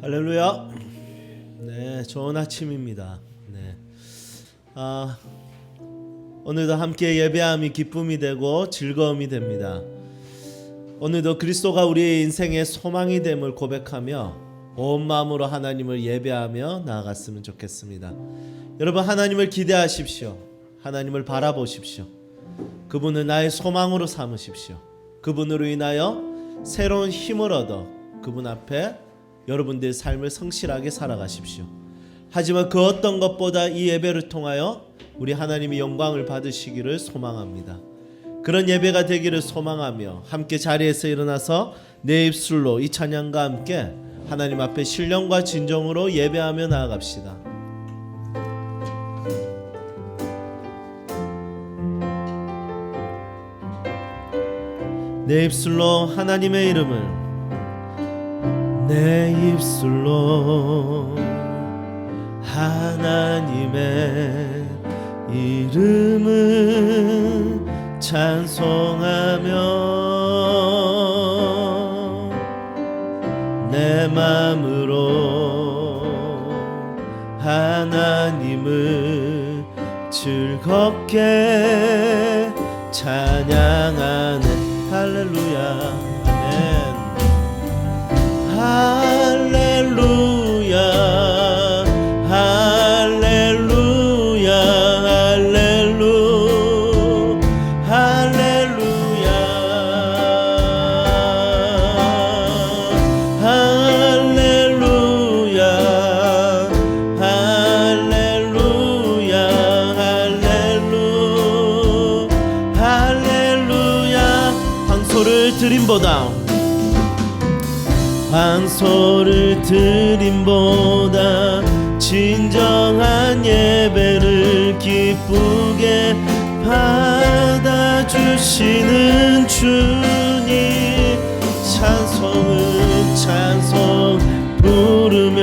할렐루야. 네, 좋은 아침입니다. 네. 오늘도 함께 예배함이 기쁨이 되고 즐거움이 됩니다. 오늘도 그리스도가 우리의 인생의 소망이 됨을 고백하며 온 마음으로 하나님을 예배하며 나아갔으면 좋겠습니다. 여러분, 하나님을 기대하십시오. 하나님을 바라보십시오. 그분을 나의 소망으로 삼으십시오. 그분으로 인하여 새로운 힘을 얻어 그분 앞에 여러분들의 삶을 성실하게 살아가십시오. 하지만 그 어떤 것보다 이 예배를 통하여 우리 하나님의 영광을 받으시기를 소망합니다. 그런 예배가 되기를 소망하며 함께 자리에서 일어나서 내 입술로 이 찬양과 함께 하나님 앞에 신령과 진정으로 예배하며 나아갑시다. 내 입술로 하나님의 이름을, 내 입술로 하나님의 이름을 찬송하며 내 마음으로 하나님을 즐겁게 찬양하네. 할렐루야. 할렐루야, 할렐루야, 할렐루야, 할렐루야, 할렐루야, 할렐루야, 할렐루야, 할렐루야. 황소를 드림보다 황소를 드림보다 진정한 예배를 기쁘게 받아주시는 주님, 찬송 부르며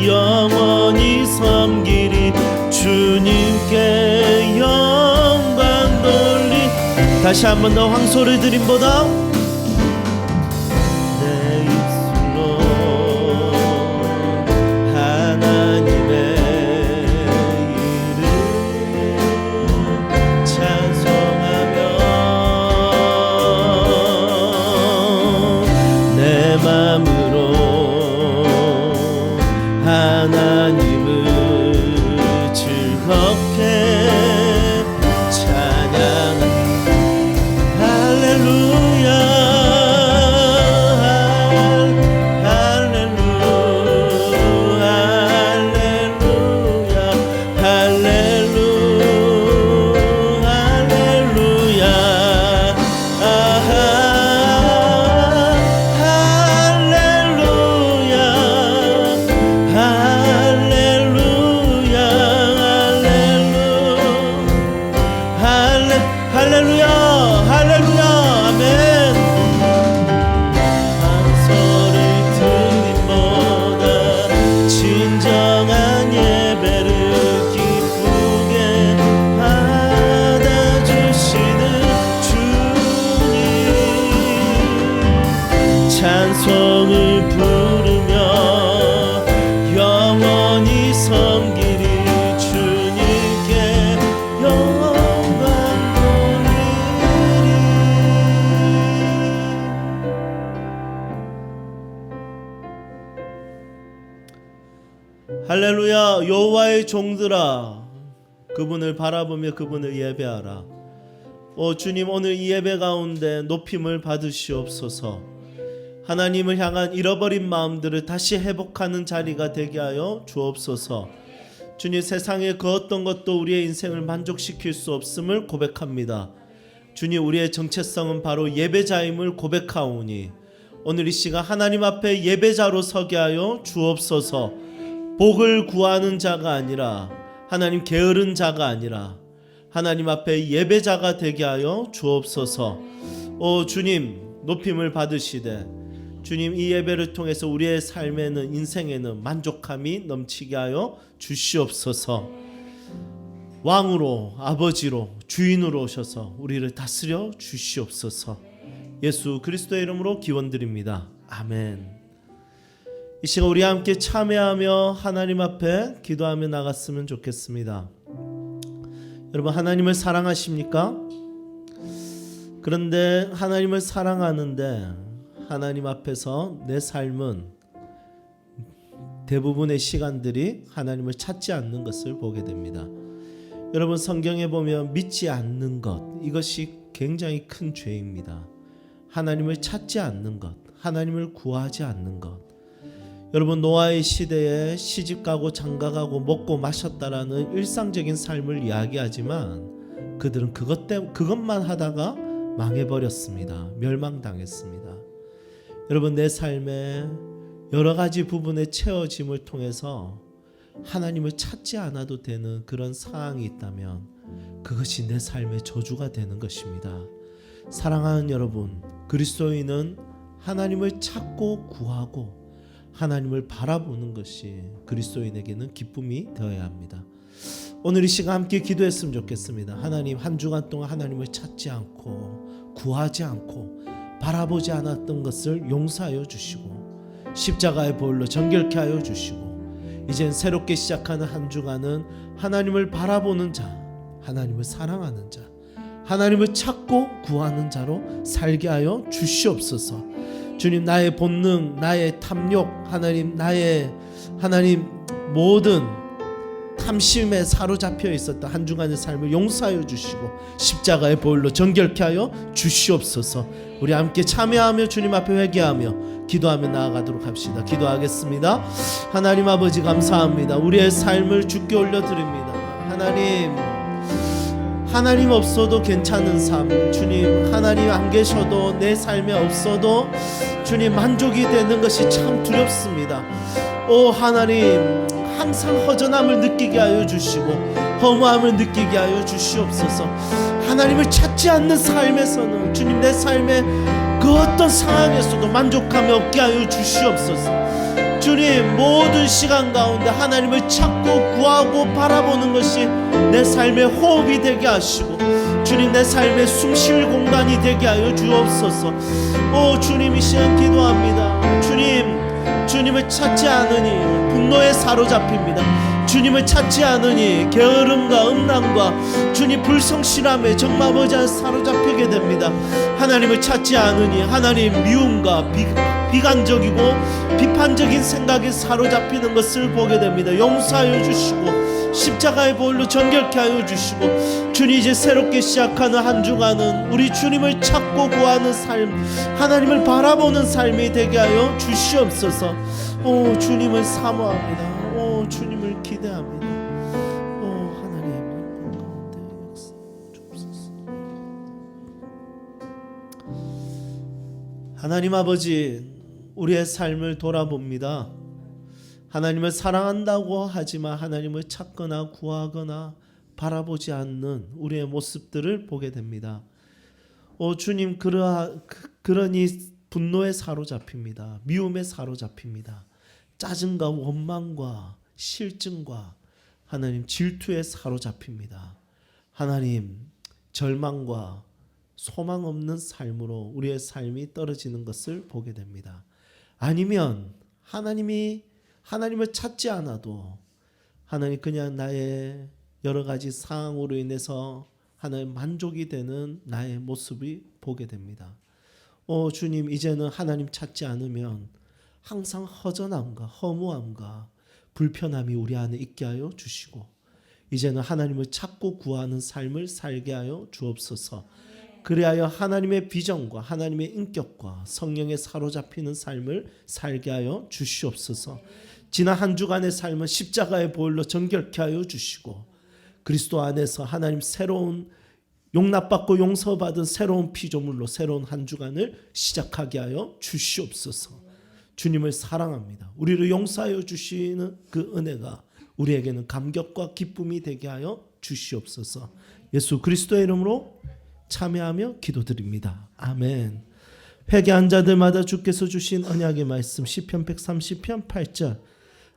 영원히 섬기리. 주님께 영광 돌리. 다시 한 번 더. 황소를 드림보다 하나님을 즐겁게 찬양. 할렐루야, 할렐루야, 할렐루야, 할렐루야, 할렐루야. 할렐루야, 할렐루야, 아멘. 황소를 드림보다 진정한 예배를 기쁘게 받아주시는 주님, 찬송을 부르며 영원히 섬기리. 주님께 할렐루야. 여호와의 종들아, 그분을 바라보며 그분을 예배하라. 주님, 오늘 이 예배 가운데 높임을 받으시옵소서. 하나님을 향한 잃어버린 마음들을 다시 회복하는 자리가 되게 하여 주옵소서. 주님, 세상의 그 어떤 것도 우리의 인생을 만족시킬 수 없음을 고백합니다. 주님, 우리의 정체성은 바로 예배자임을 고백하오니 오늘 이 시간 하나님 앞에 예배자로 서게 하여 주옵소서. 복을 구하는 자가 아니라, 하나님 게으른 자가 아니라 하나님 앞에 예배자가 되게 하여 주옵소서. 주님, 높임을 받으시되 주님, 이 예배를 통해서 우리의 삶에는, 인생에는 만족함이 넘치게 하여 주시옵소서. 왕으로, 아버지로, 주인으로 오셔서 우리를 다스려 주시옵소서. 예수 그리스도의 이름으로 기원드립니다. 아멘. 이 시간 우리 함께 참여하며 하나님 앞에 기도하며 나갔으면 좋겠습니다. 여러분, 하나님을 사랑하십니까? 그런데 하나님을 사랑하는데 하나님 앞에서 내 삶은 대부분의 시간들이 하나님을 찾지 않는 것을 보게 됩니다. 여러분, 성경에 보면 믿지 않는 것, 이것이 굉장히 큰 죄입니다. 하나님을 찾지 않는 것, 하나님을 구하지 않는 것. 여러분, 노아의 시대에 시집가고 장가가고 먹고 마셨다라는 일상적인 삶을 이야기하지만 그들은 그것만 하다가 망해버렸습니다. 멸망당했습니다. 여러분, 내 삶에 여러 가지 부분의 채워짐을 통해서 하나님을 찾지 않아도 되는 그런 상황이 있다면 그것이 내 삶의 저주가 되는 것입니다. 사랑하는 여러분, 그리스도인은 하나님을 찾고 구하고 하나님을 바라보는 것이 그리스도인에게는 기쁨이 되어야 합니다. 오늘 이 시간 함께 기도했으면 좋겠습니다. 하나님, 한 주간 동안 하나님을 찾지 않고 구하지 않고 바라보지 않았던 것을 용서하여 주시고 십자가의 보혈로 정결케 하여 주시고 이젠 새롭게 시작하는 한 주간은 하나님을 바라보는 자, 하나님을 사랑하는 자, 하나님을 찾고 구하는 자로 살게 하여 주시옵소서. 주님, 나의 본능, 나의 탐욕, 하나님 모든 탐심에 사로잡혀 있었던 한 주간의 삶을 용서하여 주시고 십자가의 보혈로 정결케 하여 주시옵소서. 우리 함께 참여하며 주님 앞에 회개하며 기도하며 나아가도록 합시다. 기도하겠습니다. 하나님 아버지, 감사합니다. 우리의 삶을 주께 올려드립니다. 하나님 없어도 괜찮은 삶, 주님, 하나님 안 계셔도 내 삶에 없어도 주님 만족이 되는 것이 참 두렵습니다. 오 하나님, 항상 허전함을 느끼게 하여 주시고 허무함을 느끼게 하여 주시옵소서. 하나님을 찾지 않는 삶에서는 주님, 내 삶의 그 어떤 상황에서도 만족함이 없게 하여 주시옵소서. 주님, 모든 시간 가운데 하나님을 찾고 구하고 바라보는 것이 내 삶의 호흡이 되게 하시고 주님, 내 삶의 숨쉴 공간이 되게 하여 주옵소서. 오 주님, 이 시간 기도합니다. 주님을 찾지 않으니 분노에 사로잡힙니다. 주님을 찾지 않으니 게으름과 음란과 주님 불성실함에 정말 아버지 사로잡히게 됩니다. 하나님을 찾지 않으니 하나님 미움과 비관적이고 비판적인 생각에 사로잡히는 것을 보게 됩니다. 용서하여 주시고 십자가의 보혈로 정결케 하여 주시고 주님, 이제 새롭게 시작하는 한 주간은 우리 주님을 찾고 구하는 삶, 하나님을 바라보는 삶이 되게 하여 주시옵소서. 오 주님을 사모합니다. 오 주님을 기대합니다. 오 하나님 가운데 역사 주옵소서. 하나님 아버지, 우리의 삶을 돌아봅니다. 하나님을 사랑한다고 하지만 하나님을 찾거나 구하거나 바라보지 않는 우리의 모습들을 보게 됩니다. 오 주님, 그러니 분노에 사로잡힙니다. 미움에 사로잡힙니다. 짜증과 원망과 실증과 하나님 질투에 사로잡힙니다. 하나님, 절망과 소망 없는 삶으로 우리의 삶이 떨어지는 것을 보게 됩니다. 아니면 하나님을 찾지 않아도 하나님 그냥 나의 여러 가지 상황으로 인해서 하나님 만족이 되는 나의 모습이 보게 됩니다. 오 주님, 이제는 하나님 찾지 않으면 항상 허전함과 허무함과 불편함이 우리 안에 있게 하여 주시고 이제는 하나님을 찾고 구하는 삶을 살게 하여 주옵소서. 그리하여 하나님의 비전과 하나님의 인격과 성령에 사로잡히는 삶을 살게 하여 주시옵소서. 지난 한 주간의 삶은 십자가의 보혈로 정결케 하여 주시고 그리스도 안에서 하나님 새로운 용납받고 용서받은 새로운 피조물로 새로운 한 주간을 시작하게 하여 주시옵소서. 주님을 사랑합니다. 우리를 용서하여 주시는 그 은혜가 우리에게는 감격과 기쁨이 되게 하여 주시옵소서. 예수 그리스도의 이름으로 참여하며 기도드립니다. 아멘. 회개한 자들마다 주께서 주신 언약의 말씀 시편 130편 8절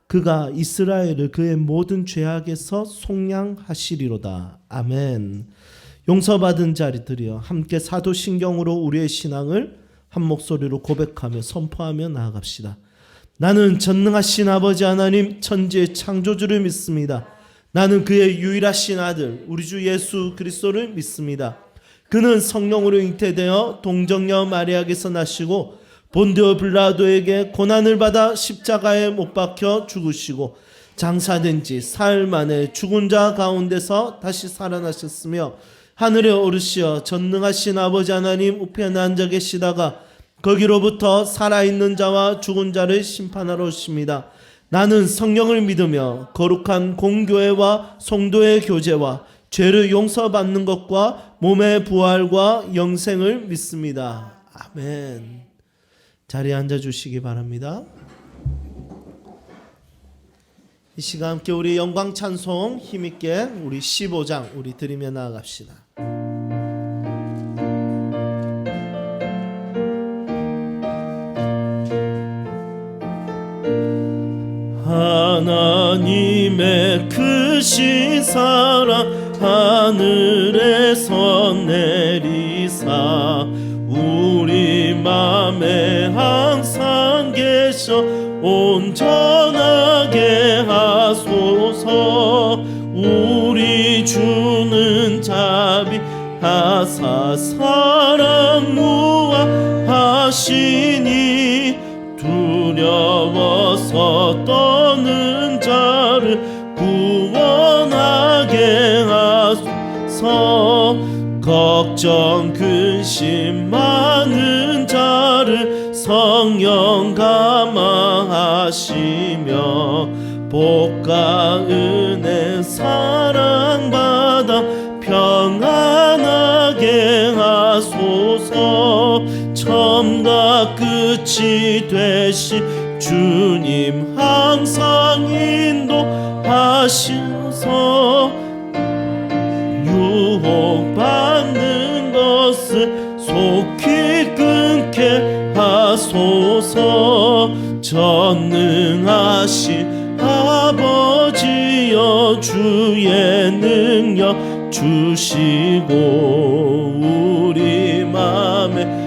그가 이스라엘을 그의 모든 죄악에서 속량하시리로다. 아멘. 용서받은 자들이여 함께 사도신경으로 우리의 신앙을 한 목소리로 고백하며 선포하며 나아갑시다. 나는 전능하신 아버지 하나님 천지의 창조주를 믿습니다. 나는 그의 유일하신 아들 우리 주 예수 그리스도를 믿습니다. 그는 성령으로 잉태되어 동정녀 마리아에게서 나시고 본디오 빌라도에게 고난을 받아 십자가에 못 박혀 죽으시고 장사된 지 사흘 만에 죽은 자 가운데서 다시 살아나셨으며 하늘에 오르시어 전능하신 아버지 하나님 우편에 앉아 계시다가 거기로부터 살아있는 자와 죽은 자를 심판하러 오십니다. 나는 성령을 믿으며 거룩한 공교회와 성도의 교제와 죄를 용서받는 것과 몸의 부활과 영생을 믿습니다. 아멘. 자리에 앉아주시기 바랍니다. 이 시간 함께 우리 영광 찬송 힘있게 우리 15장 우리 드리며 나아갑시다. 하나님의 크신 사랑 하늘에서 내리사 우리 맘에 항상 계셔 온전하게 하소서. 우리 주는 자비하사 사랑 무하시니 두려워서 떠는 자를 구원하게 하소서. 걱정 근심 많은 자를 성령 감화하시며 복과 은혜 사랑받아 평안하게 하소서. 처음과 끝이 되신 주님 항상 인도하셔서 유혹받는 것을 속히 끊게 하소서. 전능하신 아버지여 주의 능력 주시고 우리 맘에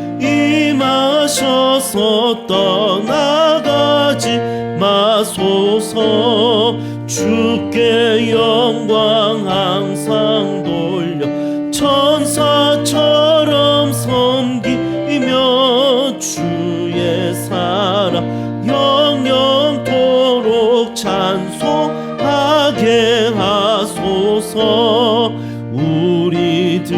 임하셔서 떠나가지 마소서. 주께 영광 항상 돌려 천사처럼 섬기며 주의 사랑 영영토록 찬송하게 하소서. 우리들이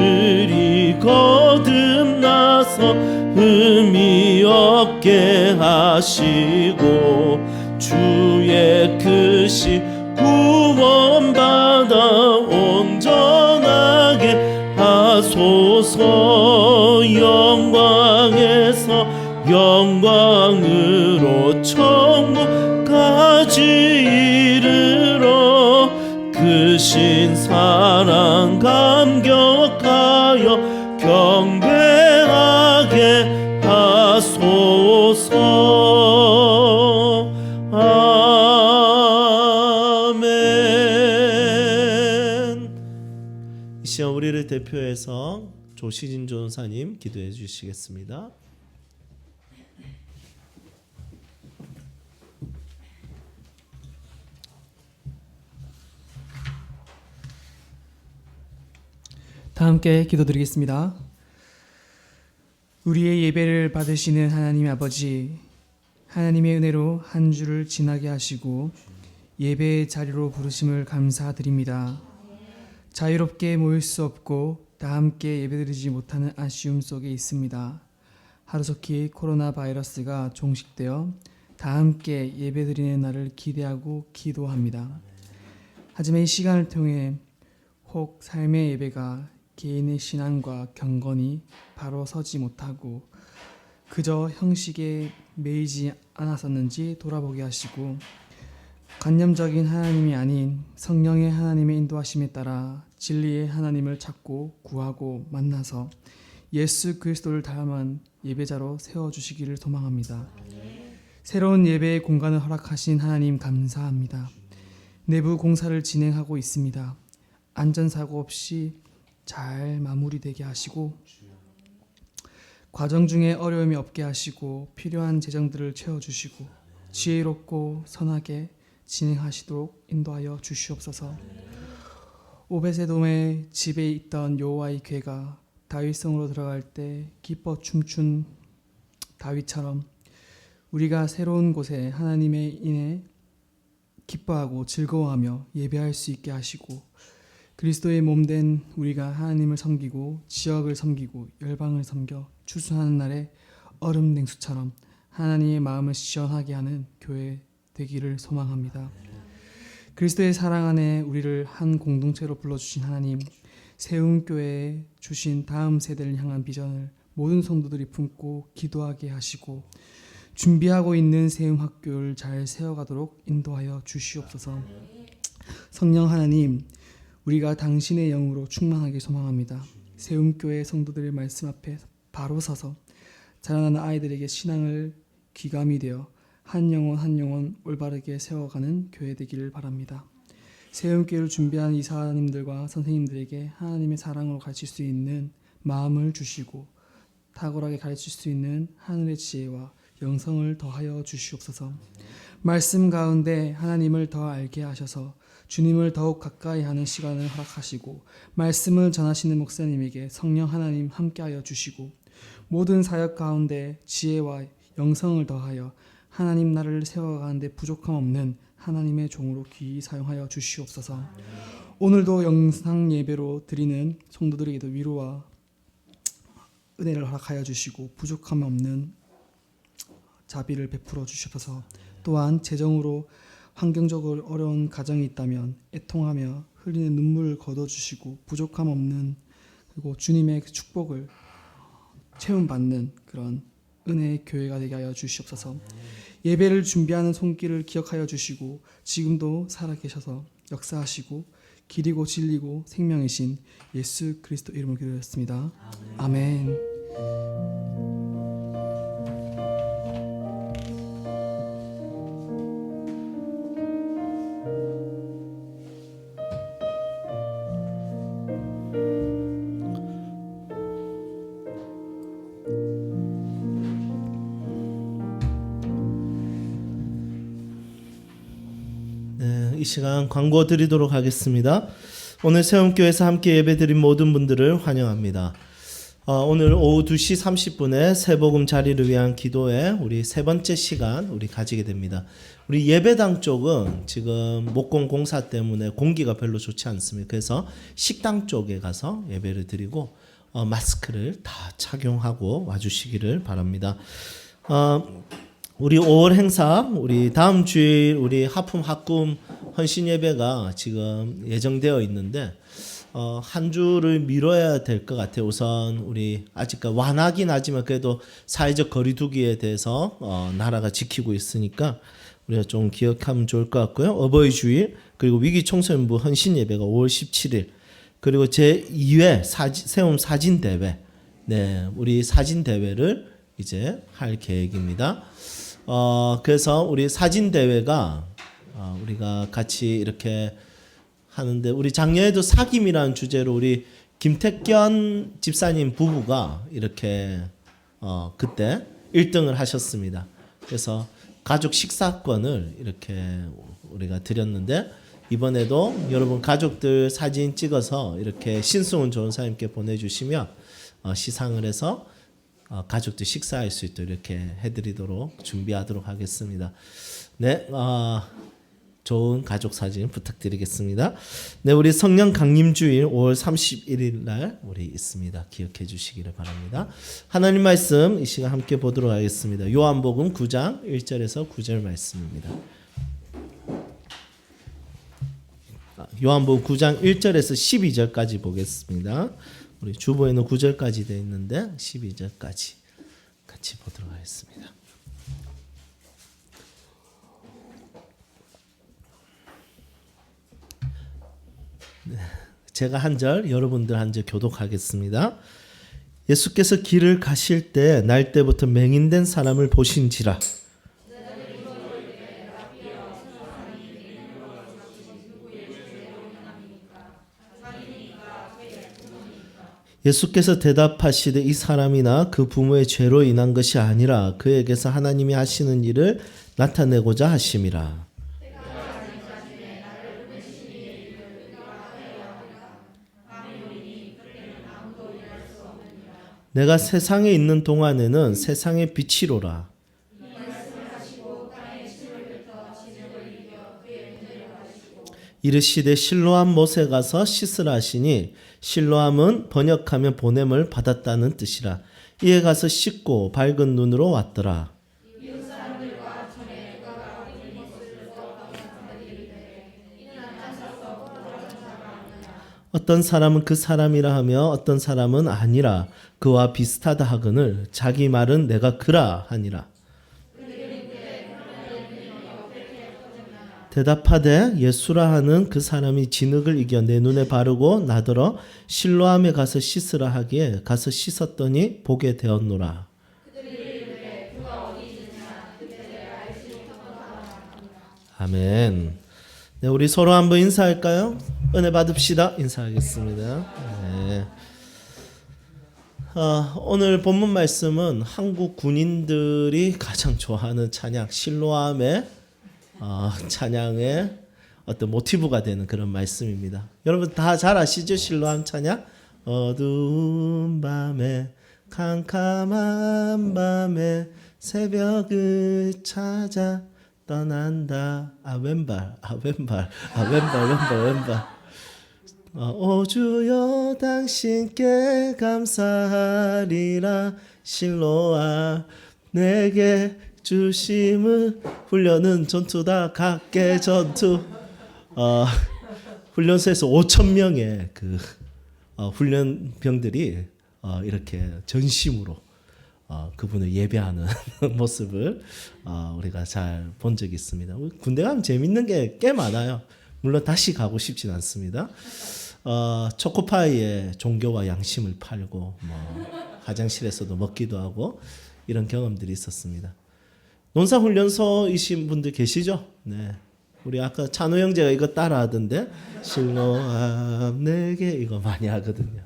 거듭나서 흠이 없게 하시고 주의 크신 구원받아 온전하게 하소서. 영광에서 영광으로 천국까지 이르러 크신 사랑 감격하여 경배하게 하소서. 아멘. 이 시간 우리를 대표해서 조시진 전사님 기도해 주시겠습니다. 다 함께 기도드리겠습니다. 우리의 예배를 받으시는 하나님 아버지, 하나님의 은혜로 한 주를 지나게 하시고 예배의 자리로 부르심을 감사드립니다. 자유롭게 모일 수 없고 다 함께 예배드리지 못하는 아쉬움 속에 있습니다. 하루속히 코로나 바이러스가 종식되어 다 함께 예배드리는 날을 기대하고 기도합니다. 하지만 이 시간을 통해 혹 삶의 예배가 개인의 신앙과 경건이 바로 서지 못하고 그저 형식에 매이지 않았었는지 돌아보게 하시고 관념적인 하나님이 아닌 성령의 하나님의 인도하심에 따라 진리의 하나님을 찾고 구하고 만나서 예수 그리스도를 닮은 예배자로 세워주시기를 소망합니다. 새로운 예배의 공간을 허락하신 하나님 감사합니다. 내부 공사를 진행하고 있습니다. 안전사고 없이 잘 마무리되게 하시고 과정 중에 어려움이 없게 하시고 필요한 재정들을 채워주시고 지혜롭고 선하게 진행하시도록 인도하여 주시옵소서. 오베세돔의 집에 있던 여호와의 궤가 다윗성으로 들어갈 때 기뻐 춤춘 다윗처럼 우리가 새로운 곳에 하나님의 인해 기뻐하고 즐거워하며 예배할 수 있게 하시고 그리스도의 몸된 우리가 하나님을 섬기고 지역을 섬기고 열방을 섬겨 추수하는 날에 얼음 냉수처럼 하나님의 마음을 시원하게 하는 교회 되기를 소망합니다. 그리스도의 사랑 안에 우리를 한 공동체로 불러주신 하나님, 세움교회에 주신 다음 세대를 향한 비전을 모든 성도들이 품고 기도하게 하시고 준비하고 있는 세움학교를 잘 세워가도록 인도하여 주시옵소서. 성령 하나님, 우리가 당신의 영으로 충만하게 소망합니다. 세움교회 성도들의 말씀 앞에 바로 서서 자라나는 아이들에게 신앙을 귀감이 되어 한 영혼 올바르게 세워가는 교회 되기를 바랍니다. 세움교회를 준비한 이사님들과 선생님들에게 하나님의 사랑으로 가르칠 수 있는 마음을 주시고 탁월하게 가르칠 수 있는 하늘의 지혜와 영성을 더하여 주시옵소서. 말씀 가운데 하나님을 더 알게 하셔서 주님을 더욱 가까이 하는 시간을 허락하시고 말씀을 전하시는 목사님에게 성령 하나님 함께하여 주시고 모든 사역 가운데 지혜와 영성을 더하여 하나님 나라를 세워가는데 부족함 없는 하나님의 종으로 귀히 사용하여 주시옵소서. 오늘도 영상 예배로 드리는 성도들에게도 위로와 은혜를 허락하여 주시고 부족함 없는 자비를 베풀어 주시옵소서. 또한 재정으로 환경적으로 어려운 가정이 있다면 애통하며 흘리는 눈물을 거둬주시고 부족함 없는 그리고 주님의 축복을 체험받는 그런 은혜의 교회가 되게 하여 주시옵소서. 예배를 준비하는 손길을 기억하여 주시고 지금도 살아계셔서 역사하시고 길이고 진리고 생명이신 예수 그리스도 이름으로 기도했습니다. 아멘. 이 시간 광고 드리도록 하겠습니다. 오늘 세움교회에서 함께 예배드린 모든 분들을 환영합니다. 오늘 오후 2시 30분에 새복음 자리를 위한 기도회 우리 세 번째 시간 우리 가지게 됩니다. 우리 예배당 쪽은 지금 목공 공사 때문에 공기가 별로 좋지 않습니다. 그래서 식당 쪽에 가서 예배를 드리고 마스크를 다 착용하고 와주시기를 바랍니다. 우리 5월 행사, 우리 다음 주일 우리 하품 학금 헌신 예배가 지금 예정되어 있는데 한 주를 미뤄야 될 것 같아요. 우선 우리 아직까지 완하긴 하지만 그래도 사회적 거리두기에 대해서 나라가 지키고 있으니까 우리가 좀 기억하면 좋을 것 같고요. 어버이 주일 그리고 위기 청소년부 헌신 예배가 5월 17일 그리고 제 2회 세움 사진 대회, 네, 우리 사진 대회를 이제 할 계획입니다. 그래서 우리 사진 대회가 우리가 같이 이렇게 하는데 우리 작년에도 사귐이라는 주제로 우리 김택견 집사님 부부가 이렇게 그때 1등을 하셨습니다. 그래서 가족 식사권을 이렇게 우리가 드렸는데 이번에도 여러분 가족들 사진 찍어서 이렇게 신승훈 전사님께 보내주시면 시상을 해서 가족들 식사할 수 있도록 이렇게 해드리도록 준비하도록 하겠습니다. 네, 좋은 가족 사진 부탁드리겠습니다. 네, 우리 성령 강림주일 5월 31일 날 우리 있습니다. 기억해 주시기를 바랍니다. 하나님 말씀 이 시간 함께 보도록 하겠습니다. 요한복음 9장 1절에서 9절 말씀입니다. 요한복음 9장 1절에서 12절까지 보겠습니다. 우리 주보에는 9절까지 되어 있는데 12절까지 같이 보도록 하겠습니다. 네, 제가 한 절, 여러분들 한 절 교독하겠습니다. 예수께서 길을 가실 때 날 때부터 맹인된 사람을 보신지라. 예수께서 대답하시되 이 사람이나 그 부모의 죄로 인한 것이 아니라 그에게서 하나님이 하시는 일을 나타내고자 하심이라. 내가 세상에 있는 동안에는 세상의 빛이로라. 이르시되 실로암 못에 가서 씻으라 하시니 실로암은 번역하면 보냄을 받았다는 뜻이라. 이에 가서 씻고 밝은 눈으로 왔더라. 어떤 사람은 그 사람이라 하며 어떤 사람은 아니라 그와 비슷하다 하거늘 자기 말은 내가 그라 하니라. 대답하되 예수라 하는 그 사람이 진흙을 이겨 내 눈에 바르고 나더러 실로암에 가서 씻으라 하기에 가서 씻었더니 보게 되었노라. 아멘. 네, 우리 서로 한번 인사할까요? 은혜 받읍시다. 인사하겠습니다. 네. 오늘 본문 말씀은 한국 군인들이 가장 좋아하는 찬양 실로암의 찬양의 어떤 모티브가 되는 그런 말씀입니다. 여러분 다 잘 아시죠? 실로암 찬양? 어두운 밤에 캄캄한 밤에 새벽을 찾아 떠난다. 왼발. 오 주여 당신께 감사하리라. 실로암 내게 주심을 훈련은 전투다. 각계 전투. 훈련소에서 5,000명의 그 훈련병들이 이렇게 전심으로 그분을 예배하는 모습을 우리가 잘 본 적이 있습니다. 군대 가면 재밌는 게 꽤 많아요. 물론 다시 가고 싶진 않습니다. 초코파이에 종교와 양심을 팔고 화장실에서도 먹기도 하고 이런 경험들이 있었습니다. 논사훈련소이신 분들 계시죠? 네. 우리 아까 찬호 형제가 이거 따라 하던데 실로암 내게 이거 많이 하거든요.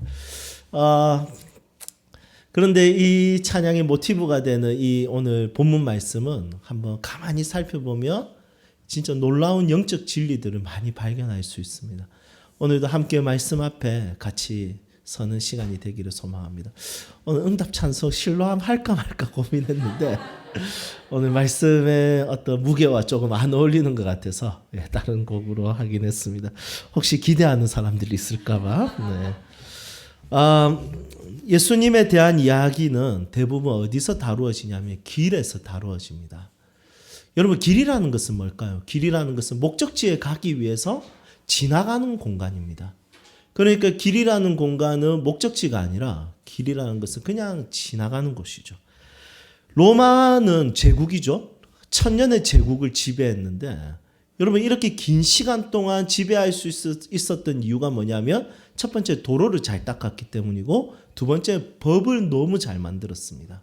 그런데 이 찬양의 모티브가 되는 이 오늘 본문 말씀은 한번 가만히 살펴보면 진짜 놀라운 영적 진리들을 많이 발견할 수 있습니다. 오늘도 함께 말씀 앞에 같이 서는 시간이 되기를 소망합니다. 오늘 응답 찬송 실로암 할까 말까 고민했는데 오늘 말씀의 어떤 무게와 조금 안 어울리는 것 같아서 다른 곡으로 하긴 했습니다. 혹시 기대하는 사람들이 있을까봐. 네. 예수님에 대한 이야기는 대부분 어디서 다루어지냐면 길에서 다루어집니다. 여러분 길이라는 것은 뭘까요? 길이라는 것은 목적지에 가기 위해서 지나가는 공간입니다. 그러니까 길이라는 공간은 목적지가 아니라 길이라는 것은 그냥 지나가는 곳이죠. 로마는 제국이죠. 천년의 제국을 지배했는데 여러분 이렇게 긴 시간 동안 지배할 수 있었던 이유가 뭐냐면 첫 번째 도로를 잘 닦았기 때문이고 두 번째 법을 너무 잘 만들었습니다.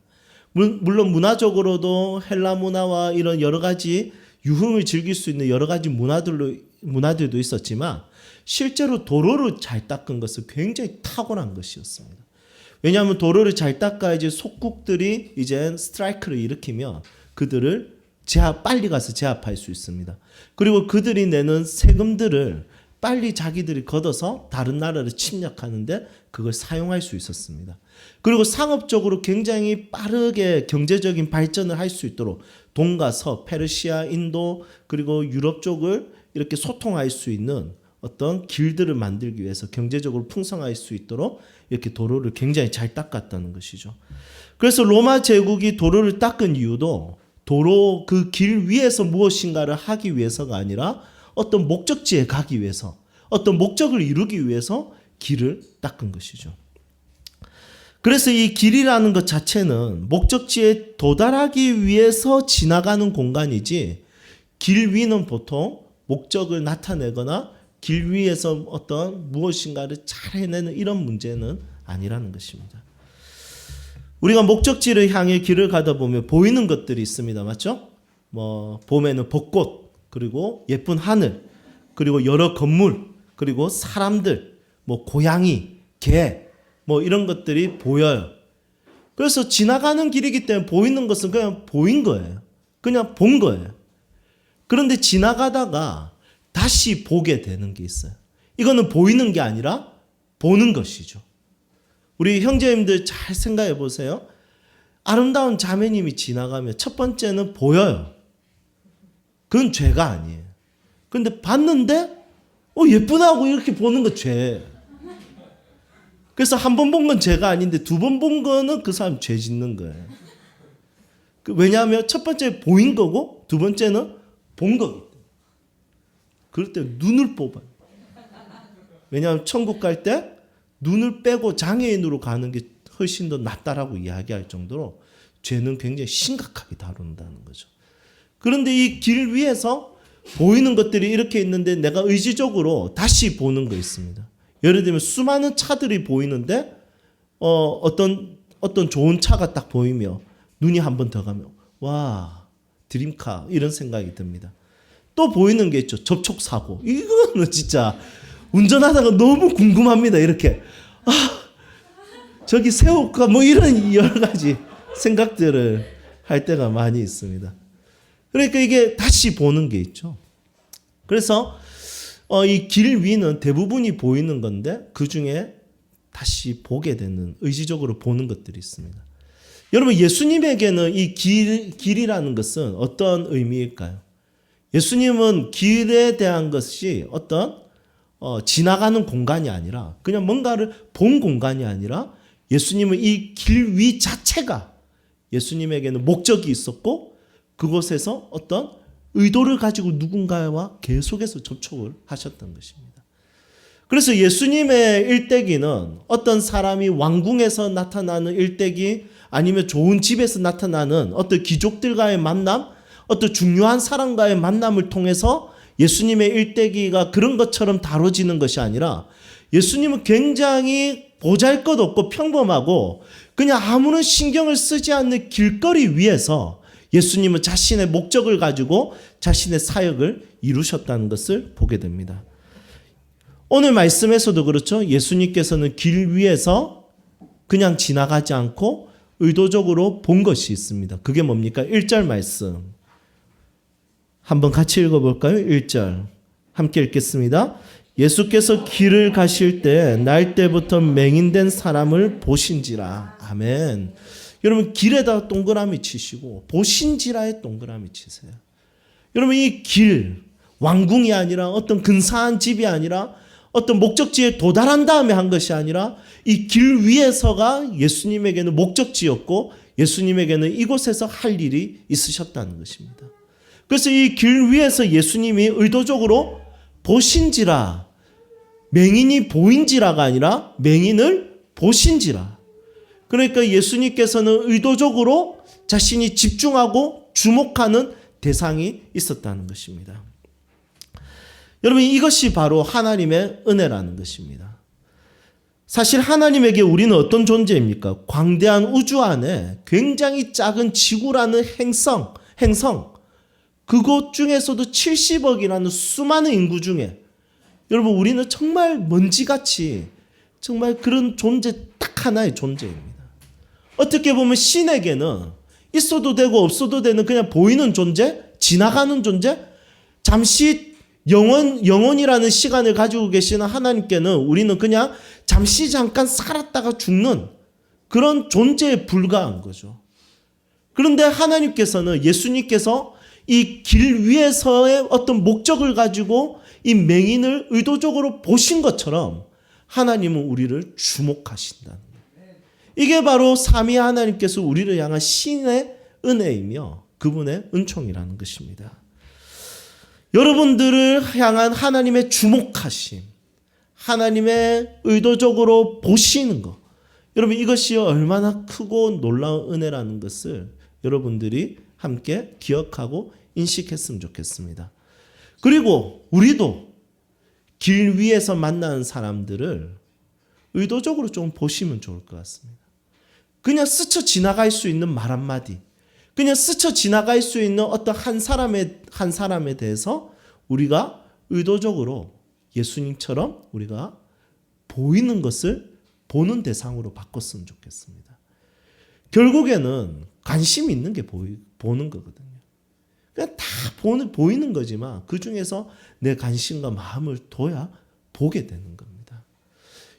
물론 문화적으로도 헬라 문화와 이런 여러 가지 유흥을 즐길 수 있는 여러 가지 문화들도 있었지만 실제로 도로를 잘 닦은 것은 굉장히 탁월한 것이었습니다. 왜냐하면 도로를 잘 닦아야지 속국들이 이제 스트라이크를 일으키면 그들을 빨리 가서 제압할 수 있습니다. 그리고 그들이 내는 세금들을 빨리 자기들이 걷어서 다른 나라를 침략하는데 그걸 사용할 수 있었습니다. 그리고 상업적으로 굉장히 빠르게 경제적인 발전을 할 수 있도록 동과 서, 페르시아, 인도 그리고 유럽 쪽을 이렇게 소통할 수 있는 어떤 길들을 만들기 위해서 경제적으로 풍성할 수 있도록 이렇게 도로를 굉장히 잘 닦았다는 것이죠. 그래서 로마 제국이 도로를 닦은 이유도 도로 그 길 위에서 무엇인가를 하기 위해서가 아니라 어떤 목적지에 가기 위해서 어떤 목적을 이루기 위해서 길을 닦은 것이죠. 그래서 이 길이라는 것 자체는 목적지에 도달하기 위해서 지나가는 공간이지 길 위는 보통 목적을 나타내거나 길 위에서 어떤 무엇인가를 잘 해내는 이런 문제는 아니라는 것입니다. 우리가 목적지를 향해 길을 가다 보면 보이는 것들이 있습니다. 맞죠? 봄에는 벚꽃, 그리고 예쁜 하늘, 그리고 여러 건물, 그리고 사람들, 고양이, 개, 이런 것들이 보여요. 그래서 지나가는 길이기 때문에 보이는 것은 그냥 보인 거예요. 그냥 본 거예요. 그런데 지나가다가 다시 보게 되는 게 있어요. 이거는 보이는 게 아니라 보는 것이죠. 우리 형제님들 잘 생각해 보세요. 아름다운 자매님이 지나가면 첫 번째는 보여요. 그건 죄가 아니에요. 근데 봤는데 예쁘다고 이렇게 보는 거 죄예요. 그래서 한 번 본 건 죄가 아닌데 두 번 본 거는 그 사람 죄 짓는 거예요. 왜냐하면 첫 번째 보인 거고 두 번째는 본 거기 때문에. 그럴 때 눈을 뽑아요. 왜냐하면 천국 갈 때 눈을 빼고 장애인으로 가는 게 훨씬 더 낫다라고 이야기할 정도로 죄는 굉장히 심각하게 다룬다는 거죠. 그런데 이 길 위에서 보이는 것들이 이렇게 있는데 내가 의지적으로 다시 보는 거 있습니다. 예를 들면 수많은 차들이 보이는데 어떤 좋은 차가 딱 보이며 눈이 한 번 더 가면 와 드림카 이런 생각이 듭니다. 또 보이는 게 있죠. 접촉사고. 이거는 진짜 운전하다가 너무 궁금합니다. 이렇게 저기 세울까 뭐 이런 여러 가지 생각들을 할 때가 많이 있습니다. 그러니까 이게 다시 보는 게 있죠. 그래서 이 길 위는 대부분이 보이는 건데 그 중에 다시 보게 되는 의지적으로 보는 것들이 있습니다. 여러분 예수님에게는 이 길이라는 것은 어떤 의미일까요? 예수님은 길에 대한 것이 어떤 지나가는 공간이 아니라 그냥 뭔가를 본 공간이 아니라 예수님은 이 길 위 자체가 예수님에게는 목적이 있었고 그곳에서 어떤 의도를 가지고 누군가와 계속해서 접촉을 하셨던 것입니다. 그래서 예수님의 일대기는 어떤 사람이 왕궁에서 나타나는 일대기 아니면 좋은 집에서 나타나는 어떤 귀족들과의 만남, 어떤 중요한 사람과의 만남을 통해서 예수님의 일대기가 그런 것처럼 다뤄지는 것이 아니라 예수님은 굉장히 보잘것없고 평범하고 그냥 아무런 신경을 쓰지 않는 길거리 위에서 예수님은 자신의 목적을 가지고 자신의 사역을 이루셨다는 것을 보게 됩니다. 오늘 말씀에서도 그렇죠. 예수님께서는 길 위에서 그냥 지나가지 않고 의도적으로 본 것이 있습니다. 그게 뭡니까? 1절 말씀. 한번 같이 읽어볼까요? 1절. 함께 읽겠습니다. 예수께서 길을 가실 때 날 때부터 맹인된 사람을 보신지라. 아멘. 여러분 길에다 동그라미 치시고 보신지라에 동그라미 치세요. 여러분 이 길, 왕궁이 아니라 어떤 근사한 집이 아니라 어떤 목적지에 도달한 다음에 한 것이 아니라 이 길 위에서가 예수님에게는 목적지였고 예수님에게는 이곳에서 할 일이 있으셨다는 것입니다. 그래서 이 길 위에서 예수님이 의도적으로 보신지라, 맹인이 보인지라가 아니라 맹인을 보신지라. 그러니까 예수님께서는 의도적으로 자신이 집중하고 주목하는 대상이 있었다는 것입니다. 여러분 이것이 바로 하나님의 은혜라는 것입니다. 사실 하나님에게 우리는 어떤 존재입니까? 광대한 우주 안에 굉장히 작은 지구라는 행성 그곳 중에서도 70억이라는 수많은 인구 중에 여러분 우리는 정말 먼지같이 정말 그런 존재 딱 하나의 존재입니다. 어떻게 보면 신에게는 있어도 되고 없어도 되는 그냥 보이는 존재, 지나가는 존재, 잠시 영원이라는 시간을 가지고 계시는 하나님께는 우리는 그냥 잠시 잠깐 살았다가 죽는 그런 존재에 불과한 거죠. 그런데 하나님께서는 예수님께서 이 길 위에서의 어떤 목적을 가지고 이 맹인을 의도적으로 보신 것처럼 하나님은 우리를 주목하신다는 거예요. 이게 바로 삼위 하나님께서 우리를 향한 신의 은혜이며 그분의 은총이라는 것입니다. 여러분들을 향한 하나님의 주목하심, 하나님의 의도적으로 보시는 것, 여러분 이것이 얼마나 크고 놀라운 은혜라는 것을 여러분들이 함께 기억하고 인식했으면 좋겠습니다. 그리고 우리도 길 위에서 만나는 사람들을 의도적으로 좀 보시면 좋을 것 같습니다. 그냥 스쳐 지나갈 수 있는 말 한마디, 그냥 스쳐 지나갈 수 있는 어떤 한 사람에 대해서 우리가 의도적으로 예수님처럼 우리가 보이는 것을 보는 대상으로 바꿨으면 좋겠습니다. 결국에는 관심 있는 게 보는 거거든요. 그냥 다 보이는 거지만 그 중에서 내 관심과 마음을 둬야 보게 되는 겁니다.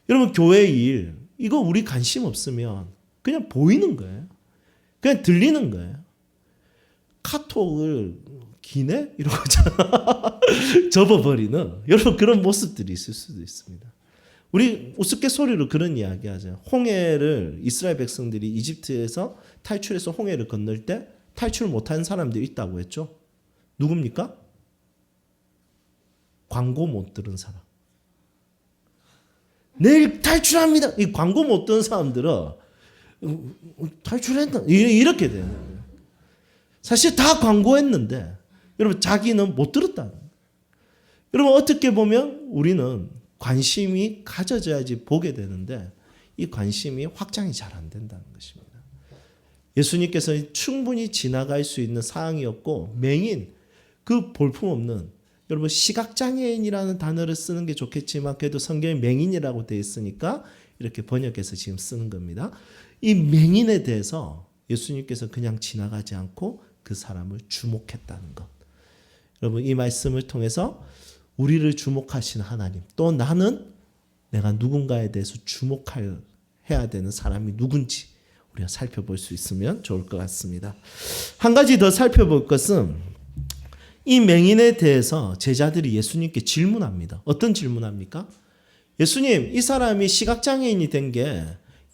여러분 교회 일 이거 우리 관심 없으면 그냥 보이는 거예요. 그냥 들리는 거예요. 카톡을 기네? 이러고 접어버리는 여러분 그런 모습들이 있을 수도 있습니다. 우리 우스갯소리로 그런 이야기 하죠. 홍해를 이스라엘 백성들이 이집트에서 탈출해서 홍해를 건널 때 탈출 못하는 사람들이 있다고 했죠. 누굽니까? 광고 못 들은 사람. 내일 탈출합니다. 이 광고 못 들은 사람들은 탈출했나? 이렇게 돼요. 사실 다 광고했는데 여러분 자기는 못 들었다. 여러분 어떻게 보면 우리는 관심이 가져져야지 보게 되는데 이 관심이 확장이 잘 안 된다는 것입니다. 예수님께서 충분히 지나갈 수 있는 사항이었고 맹인 그 볼품없는 여러분 시각장애인이라는 단어를 쓰는 게 좋겠지만 그래도 성경에 맹인이라고 되어 있으니까 이렇게 번역해서 지금 쓰는 겁니다. 이 맹인에 대해서 예수님께서 그냥 지나가지 않고 그 사람을 주목했다는 것. 여러분 이 말씀을 통해서 우리를 주목하시는 하나님 또 나는 내가 누군가에 대해서 주목해야 되는 사람이 누군지 우리가 살펴볼 수 있으면 좋을 것 같습니다. 한 가지 더 살펴볼 것은 이 맹인에 대해서 제자들이 예수님께 질문합니다. 어떤 질문합니까? 예수님, 이 사람이 시각장애인이 된 게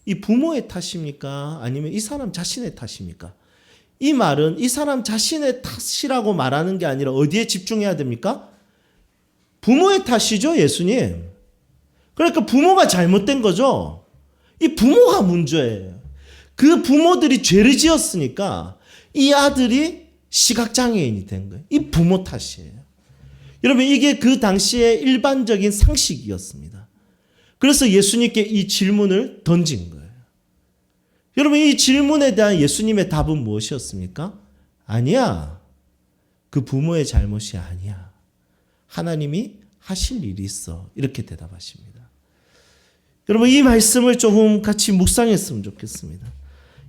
이 부모의 탓입니까? 아니면 이 사람 자신의 탓입니까? 이 말은 이 사람 자신의 탓이라고 말하는 게 아니라 어디에 집중해야 됩니까? 부모의 탓이죠, 예수님. 그러니까 부모가 잘못된 거죠. 이 부모가 문제예요. 그 부모들이 죄를 지었으니까 이 아들이 시각장애인이 된 거예요. 이 부모 탓이에요. 여러분 이게 그 당시의 일반적인 상식이었습니다. 그래서 예수님께 이 질문을 던진 거예요. 여러분 이 질문에 대한 예수님의 답은 무엇이었습니까? 아니야. 그 부모의 잘못이 아니야. 하나님이 하실 일이 있어. 이렇게 대답하십니다. 여러분 이 말씀을 조금 같이 묵상했으면 좋겠습니다.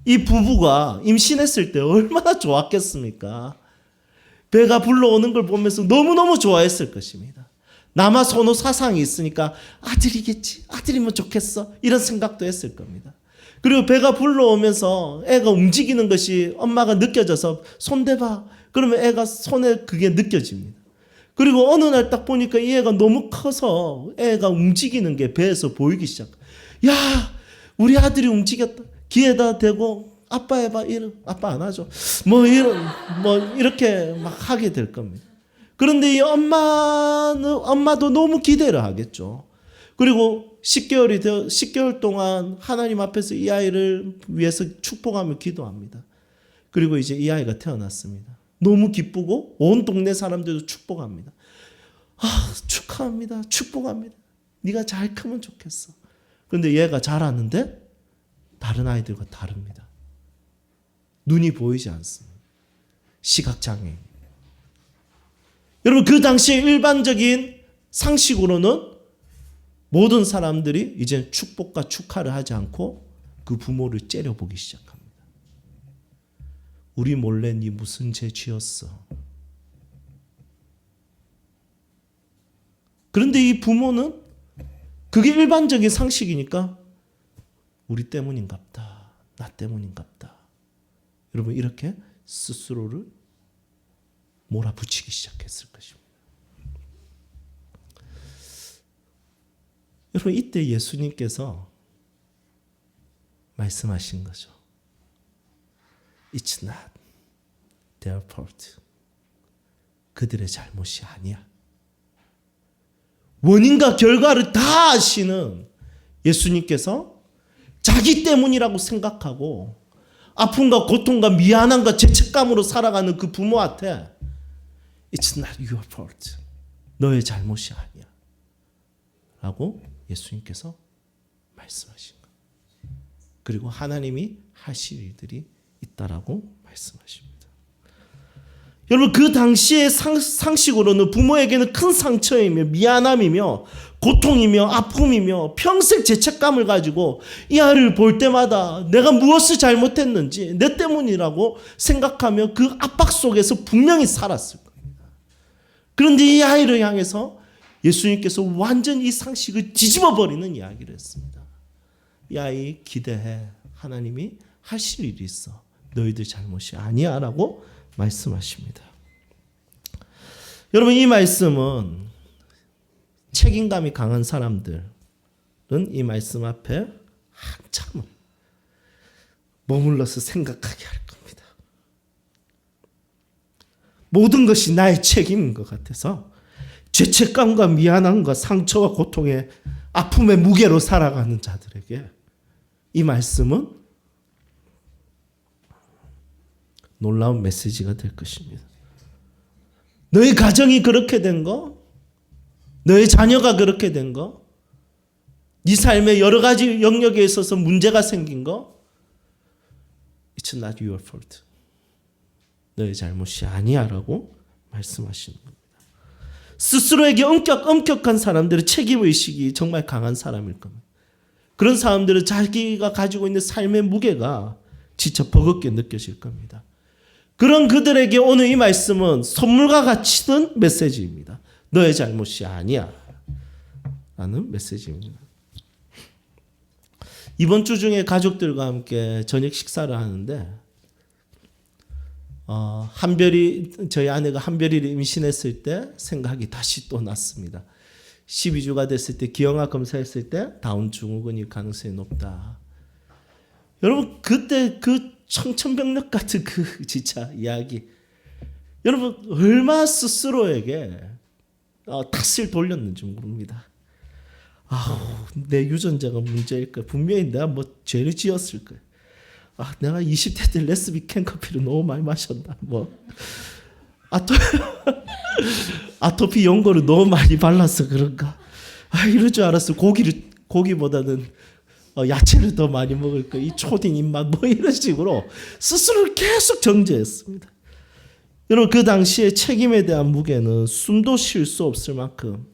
이 부부가 임신했을 때 얼마나 좋았겠습니까? 배가 불러오는 걸 보면서 너무너무 좋아했을 것입니다. 남아선호 사상이 있으니까 아들이겠지. 아들이면 좋겠어. 이런 생각도 했을 겁니다. 그리고 배가 불러오면서 애가 움직이는 것이 엄마가 느껴져서 손 대봐. 그러면 애가 손에 그게 느껴집니다. 그리고 어느 날 딱 보니까 이 애가 너무 커서 애가 움직이는 게 배에서 보이기 시작. 야, 우리 아들이 움직였다. 귀에다 대고 아빠 해봐. 이런 아빠 안 하죠. 뭐 이렇게 막 하게 될 겁니다. 그런데 이 엄마도 너무 기대를 하겠죠. 그리고 10개월 동안 하나님 앞에서 이 아이를 위해서 축복하며 기도합니다. 그리고 이제 이 아이가 태어났습니다. 너무 기쁘고 온 동네 사람들도 축복합니다. 아, 축하합니다. 축복합니다. 네가 잘 크면 좋겠어. 그런데 얘가 자라는데 다른 아이들과 다릅니다. 눈이 보이지 않습니다. 시각장애인. 여러분 그 당시에 일반적인 상식으로는 모든 사람들이 이제 축복과 축하를 하지 않고 그 부모를 째려보기 시작합니다. 우리 몰래 네 무슨 죄 지었어? 그런데 이 부모는 그게 일반적인 상식이니까 우리 때문인갑다. 나 때문인갑다. 여러분 이렇게 스스로를 몰아붙이기 시작했을 것입니다. 여러분 이때 예수님께서 말씀하신 거죠. It's not their fault. 그들의 잘못이 아니야. 원인과 결과를 다 아시는 예수님께서 자기 때문이라고 생각하고 아픔과 고통과 미안함과 죄책감으로 살아가는 그 부모한테 It's not your fault. 너의 잘못이 아니야. 라고 예수님께서 말씀하신 거예요. 그리고 하나님이 하실 일들이 있다라고 말씀하십니다. 여러분 그 당시의 상식으로는 부모에게는 큰 상처이며 미안함이며 고통이며 아픔이며 평생 죄책감을 가지고 이 아이를 볼 때마다 내가 무엇을 잘못했는지 내 때문이라고 생각하며 그 압박 속에서 분명히 살았을 겁니다. 그런데 이 아이를 향해서 예수님께서 완전히 이 상식을 뒤집어버리는 이야기를 했습니다. 이 아이 기대해. 하나님이 하실 일이 있어. 너희들 잘못이 아니야 라고 말씀하십니다. 여러분 이 말씀은 책임감이 강한 사람들은 이 말씀 앞에 한참을 머물러서 생각하게 할 겁니다. 모든 것이 나의 책임인 것 같아서 죄책감과 미안함과 상처와 고통의 아픔의 무게로 살아가는 자들에게 이 말씀은 놀라운 메시지가 될 것입니다. 너희 가정이 그렇게 된 거, 너희 자녀가 그렇게 된 거, 네 삶의 여러 가지 영역에 있어서 문제가 생긴 거, It's not your fault. 너희 잘못이 아니야 라고 말씀하시는 겁니다. 스스로에게 엄격한 사람들의 책임의식이 정말 강한 사람일 겁니다. 그런 사람들은 자기가 가지고 있는 삶의 무게가 진짜 버겁게 느껴질 겁니다. 그런 그들에게 오늘 이 말씀은 선물과 같이 든 메시지입니다. 너의 잘못이 아니야 라는 메시지입니다. 이번 주 중에 가족들과 함께 저녁 식사를 하는데 저희 아내가 한별이를 임신했을 때 생각이 다시 또 났습니다. 12주가 됐을 때 기형아 검사했을 때 다운 증후군일 가능성이 높다. 여러분 그때 그 청천벽력 같은 그 진짜 이야기, 여러분 얼마 스스로에게 탓을 돌렸는지 모릅니다. 내 유전자가 문제일 거야. 분명히 내가 뭐 죄를 지었을 거야. 내가 20대 때 레스비 캔커피를 너무 많이 마셨다. 아토피 연고를 너무 많이 발라서 그런가. 이럴 줄 알았어. 고기보다는 야채를 더 많이 먹을 거. 이 초딩 입맛 이런 식으로 스스로를 계속 정죄했습니다. 여러분 그 당시에 책임에 대한 무게는 숨도 쉴 수 없을 만큼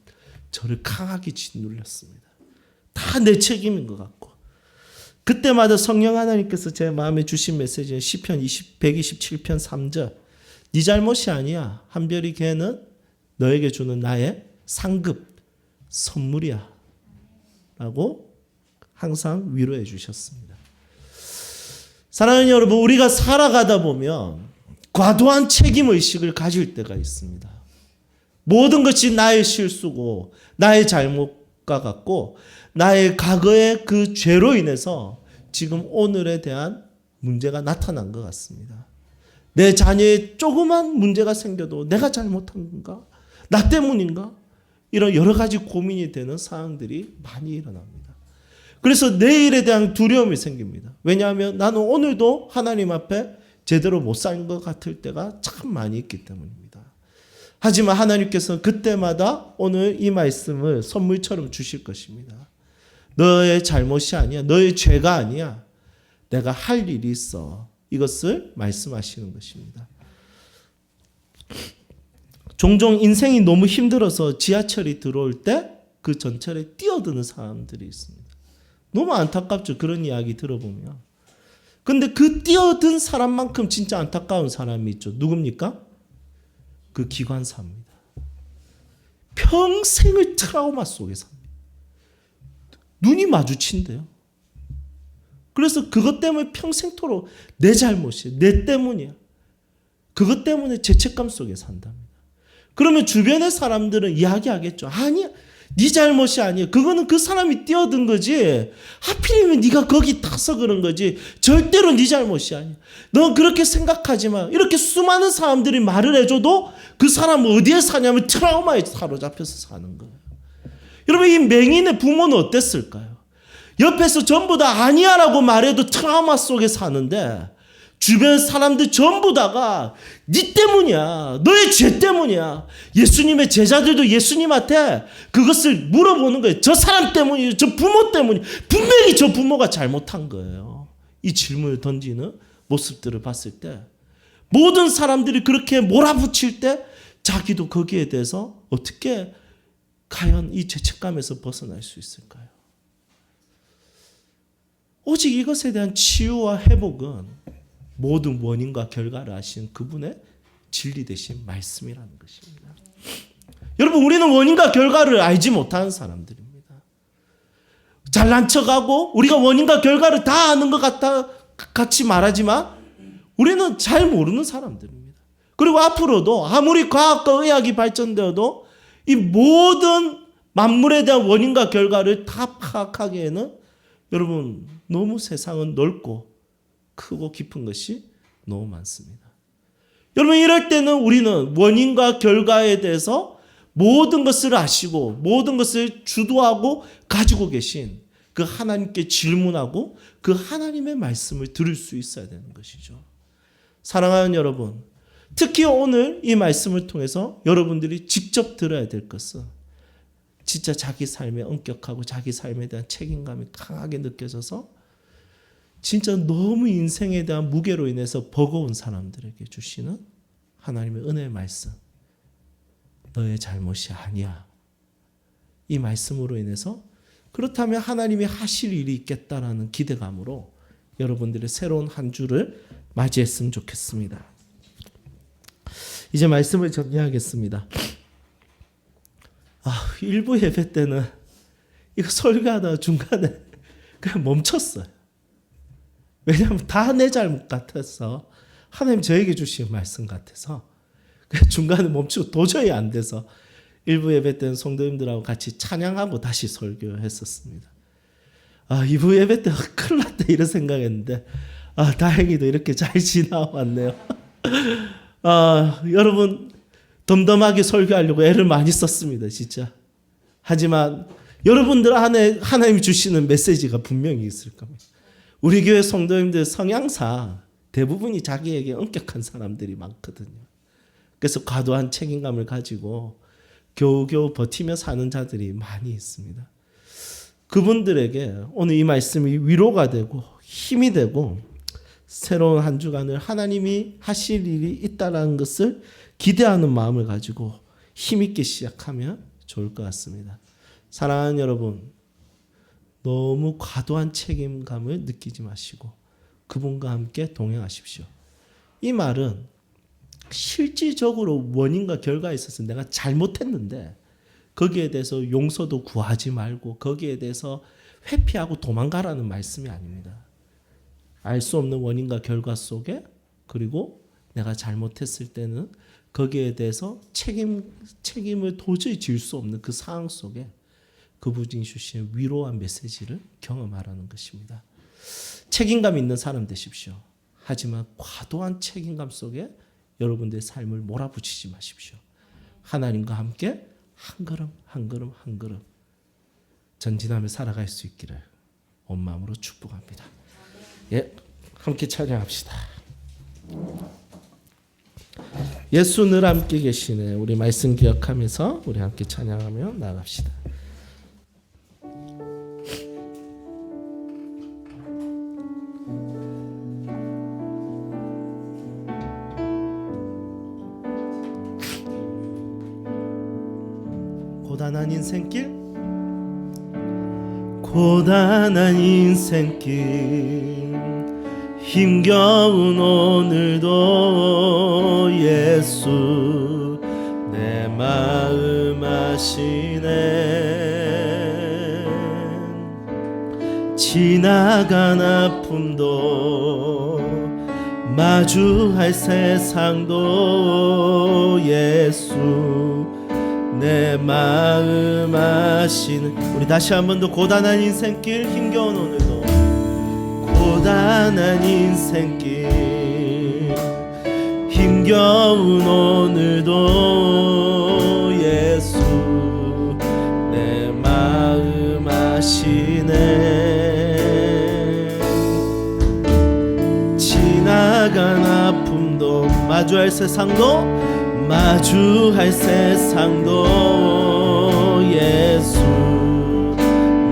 저를 강하게 짓눌렸습니다. 다 내 책임인 것 같고. 그때마다 성령 하나님께서 제 마음에 주신 메시지는 시편 127편 3절. 네 잘못이 아니야. 한별이 걔는 너에게 주는 나의 상급 선물이야 라고 항상 위로해 주셨습니다. 사랑하는 여러분, 우리가 살아가다 보면 과도한 책임의식을 가질 때가 있습니다. 모든 것이 나의 실수고 나의 잘못과 같고 나의 과거의 그 죄로 인해서 지금 오늘에 대한 문제가 나타난 것 같습니다. 내 자녀의 조그만 문제가 생겨도 내가 잘못한 건가? 나 때문인가? 이런 여러 가지 고민이 되는 상황들이 많이 일어납니다. 그래서 내일에 대한 두려움이 생깁니다. 왜냐하면 나는 오늘도 하나님 앞에 제대로 못 산 것 같을 때가 참 많이 있기 때문입니다. 하지만 하나님께서는 그때마다 오늘 이 말씀을 선물처럼 주실 것입니다. 너의 잘못이 아니야. 너의 죄가 아니야. 내가 할 일이 있어. 이것을 말씀하시는 것입니다. 종종 인생이 너무 힘들어서 지하철이 들어올 때 그 전철에 뛰어드는 사람들이 있습니다. 너무 안타깝죠. 그런 이야기 들어보면. 근데 그 뛰어든 사람만큼 진짜 안타까운 사람이 있죠. 누굽니까? 그 기관사입니다. 평생을 트라우마 속에 삽니다. 눈이 마주친대요. 그래서 그것 때문에 평생토록 내 잘못이야. 내 때문이야. 그것 때문에 죄책감 속에 산답니다. 그러면 주변의 사람들은 이야기하겠죠. 아니야. 네 잘못이 아니야. 그거는 그 사람이 뛰어든 거지. 하필이면 네가 거기 타서 그런 거지. 절대로 네 잘못이 아니야. 너 그렇게 생각하지 마. 이렇게 수많은 사람들이 말을 해줘도 그 사람은 어디에 사냐면 트라우마에 사로잡혀서 사는 거예요. 여러분 이 맹인의 부모는 어땠을까요? 옆에서 전부 다 아니야라고 말해도 트라우마 속에 사는데 주변 사람들 전부 다가 네 때문이야. 너의 죄 때문이야. 예수님의 제자들도 예수님한테 그것을 물어보는 거예요. 저 사람 때문이에요. 저 부모 때문이에요. 분명히 저 부모가 잘못한 거예요. 이 질문을 던지는 모습들을 봤을 때 모든 사람들이 그렇게 몰아붙일 때 자기도 거기에 대해서 어떻게 과연 이 죄책감에서 벗어날 수 있을까요? 오직 이것에 대한 치유와 회복은 모든 원인과 결과를 아신 그분의 진리 되신 말씀이라는 것입니다. 여러분, 우리는 원인과 결과를 알지 못하는 사람들입니다. 잘난 척하고 우리가 원인과 결과를 다 아는 것 같이 말하지만 우리는 잘 모르는 사람들입니다. 그리고 앞으로도 아무리 과학과 의학이 발전되어도 이 모든 만물에 대한 원인과 결과를 다 파악하기에는 여러분, 너무 세상은 넓고 크고 깊은 것이 너무 많습니다. 여러분, 이럴 때는 우리는 원인과 결과에 대해서 모든 것을 아시고 모든 것을 주도하고 가지고 계신 그 하나님께 질문하고 그 하나님의 말씀을 들을 수 있어야 되는 것이죠. 사랑하는 여러분, 특히 오늘 이 말씀을 통해서 여러분들이 직접 들어야 될 것은 진짜 자기 삶에 엄격하고 자기 삶에 대한 책임감이 강하게 느껴져서 진짜 너무 인생에 대한 무게로 인해서 버거운 사람들에게 주시는 하나님의 은혜의 말씀. 너의 잘못이 아니야. 이 말씀으로 인해서 그렇다면 하나님이 하실 일이 있겠다라는 기대감으로 여러분들의 새로운 한 주를 맞이했으면 좋겠습니다. 이제 말씀을 정리하겠습니다. 일부 예배 때는 이거 설교하다가 중간에 그냥 멈췄어요. 왜냐하면 다 내 잘못 같아서 하나님 저에게 주신 말씀 같아서 중간에 멈추고 도저히 안 돼서 일부 예배 때는 성도님들하고 같이 찬양하고 다시 설교했었습니다. 2부 예배 때 큰일 났다 이런 생각했는데 다행히도 이렇게 잘 지나왔네요. 여러분 덤덤하게 설교하려고 애를 많이 썼습니다. 진짜. 하지만 여러분들 안에 하나님이 주시는 메시지가 분명히 있을 겁니다. 우리 교회 성도님들 성향상 대부분이 자기에게 엄격한 사람들이 많거든요. 그래서 과도한 책임감을 가지고 겨우겨우 버티며 사는 자들이 많이 있습니다. 그분들에게 오늘 이 말씀이 위로가 되고 힘이 되고 새로운 한 주간을 하나님이 하실 일이 있다는 것을 기대하는 마음을 가지고 힘있게 시작하면 좋을 것 같습니다. 사랑하는 여러분, 너무 과도한 책임감을 느끼지 마시고 그분과 함께 동행하십시오. 이 말은 실질적으로 원인과 결과에 있어서 내가 잘못했는데 거기에 대해서 용서도 구하지 말고 거기에 대해서 회피하고 도망가라는 말씀이 아닙니다. 알 수 없는 원인과 결과 속에 그리고 내가 잘못했을 때는 거기에 대해서 책임을 도저히 질 수 없는 그 상황 속에 그분이 주신 위로한 메시지를 경험하라는 것입니다. 책임감 있는 사람 되십시오. 하지만 과도한 책임감 속에 여러분들의 삶을 몰아붙이지 마십시오. 하나님과 함께 한 걸음 한 걸음 한 걸음 전진하며 살아갈 수 있기를 온 마음으로 축복합니다. 예, 함께 찬양합시다. 예수 늘 함께 계시네. 우리 말씀 기억하면서 우리 함께 찬양하며 나갑시다. 고단한 인생길, 고단한 인생길, 힘겨운 오늘도 예수 내 마음 아시네. 지나간 아픔도 마주할 세상도 예수 내 마음 아시는. 우리 다시 한 번 더 고단한 인생길, 힘겨운 오늘도 고단한 인생길, 힘겨운 오늘도 예수 내 마음 아시네. 지나간 아픔도 마주할 세상도 마주할 세상도 예수